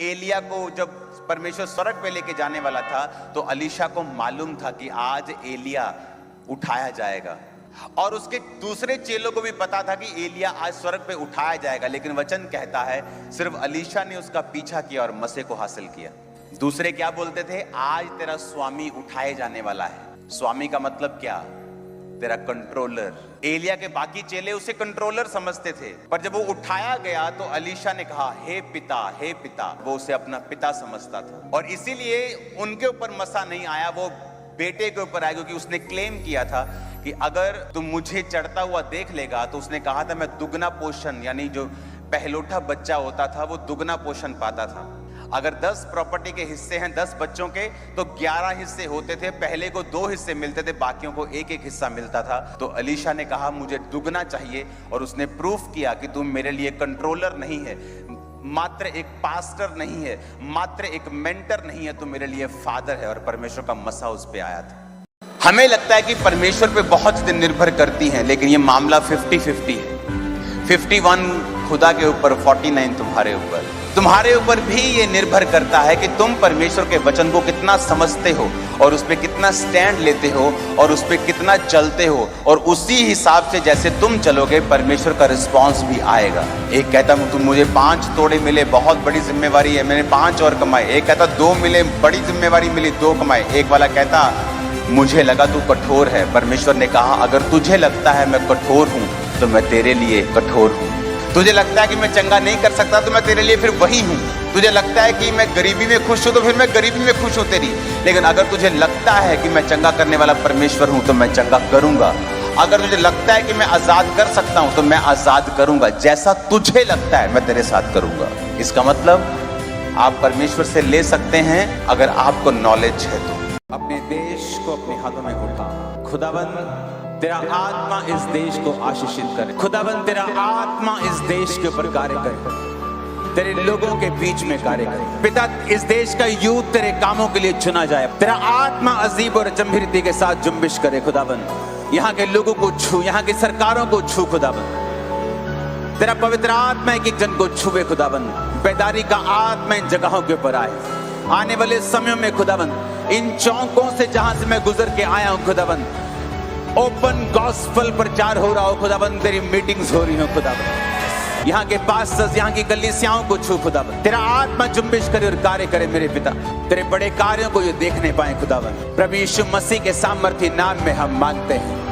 एलिया को जब परमेश्वर स्वर्ग पे लेके जाने वाला था तो अलीशा को मालूम था कि आज एलिया उठाया जाएगा, और उसके दूसरे चेलों को भी पता था कि एलिया आज स्वर्ग पे उठाया जाएगा। लेकिन वचन कहता है सिर्फ अलीशा ने उसका पीछा किया और मसे को हासिल किया। दूसरे क्या बोलते थे? आज तेरा स्वामी उठाए जाने वाला है। स्वामी का मतलब क्या? तेरा कंट्रोलर। एलिया के बाकी चेले उसे कंट्रोलर समझते थे, पर जब वो उठाया गया तो अलीशा ने कहा हे पिता, हे पिता। वो उसे अपना पिता समझता था, और इसीलिए उनके ऊपर मसा नहीं आया, वो बेटे के ऊपर आया, क्योंकि उसने क्लेम किया था कि अगर तुम मुझे चढ़ता हुआ देख लेगा, तो उसने कहा था मैं दुगना पोषण, यानी जो पहलोठा बच्चा होता था वो दुगना पोषण पाता था। अगर 10 प्रॉपर्टी के हिस्से हैं 10 बच्चों के, तो 11 हिस्से होते थे। पहले को 2 हिस्से मिलते थे, बाकियों को 1-1 हिस्सा मिलता था। तो अलीशा ने कहा मुझे दुगना चाहिए, और उसने प्रूफ किया कि तुम मेरे लिए कंट्रोलर नहीं है, मात्र एक पास्टर नहीं है, मात्र एक मेंटर नहीं है, तो मेरे लिए फादर है। और परमेश्वर का मसा उस पे आया था। हमें लगता है कि परमेश्वर पे बहुत चीजें निर्भर करती हैं, लेकिन ये मामला 50-50 है। 51 खुदा के ऊपर, 49 तुम्हारे ऊपर भी ये निर्भर करता है कि तुम परमेश्वर के वचन को कितना समझते हो, और उस पे कितना स्टैंड लेते हो, और उस पे कितना चलते हो। और उसी हिसाब से जैसे तुम चलोगे, परमेश्वर का रिस्पॉन्स भी आएगा। एक कहता हूं तुम मुझे 5 तोड़े मिले, बहुत बड़ी जिम्मेवारी है, मैंने 5 और कमाए। एक कहता 2 मिले, बड़ी जिम्मेवारी मिली, 2 कमाए। एक वाला कहता मुझे लगा तू कठोर है। परमेश्वर ने कहा अगर तुझे लगता है मैं कठोर हूं, तो मैं तेरे लिए कठोर हूं। तुझे लगता है कि मैं चंगा नहीं कर सकता, तो मैं तेरे लिए फिर वही हूं। तुझे लगता है कि मैं गरीबी में खुश हूं, तो फिर मैं गरीबी में खुश हूं तेरी। लेकिन अगर तुझे लगता है कि मैं चंगा करने वाला परमेश्वर हूं, तो मैं चंगा करूंगा। अगर तुझे लगता है कि मैं आजाद कर सकता हूं, तो मैं आजाद करूंगा। जैसा तुझे लगता है मैं तेरे साथ करूंगा। इसका मतलब आप परमेश्वर से ले सकते हैं अगर आपको नॉलेज है तो। अपने देश को अपने हाथों में उठा। खुदाबंद तेरा आत्मा इस देश को आशीषित करे। खुदाबंद तेरा आत्मा इस देश के ऊपर कार्य करे, तेरे लोगों के बीच में कार्य करे। पिता इस देश का यूथ तेरे कामों के लिए चुना जाए। तेरा आत्मा अजीब और गंभीरता के साथ जुम्बिश करे। खुदाबंद यहाँ के लोगों को छू, यहाँ की सरकारों को छू। खुदाबंद तेरा पवित्र आत्मा एक जन को छुए। खुदाबंद बेदारी का आत्मा इन जगहों के ऊपर आए। आने वाले समयों में खुदाबंद इन चौकों से जहां से मैं गुजर के आया हूं, खुदाबंद ओपन गॉस्पेल प्रचार हो रहा हो। खुदाबंद तेरी मीटिंग्स हो रही हो। खुदाबंद यहाँ के पास्टर्स, यहाँ की कलीसियाओं को छू। खुदाबंद तेरा आत्मा जुम्बिश करे और कार्य करे। मेरे पिता तेरे बड़े कार्यों को ये देखने पाए। खुदाबंद प्रभु यीशु मसीह के सामर्थ्य नाम में हम मांगते हैं।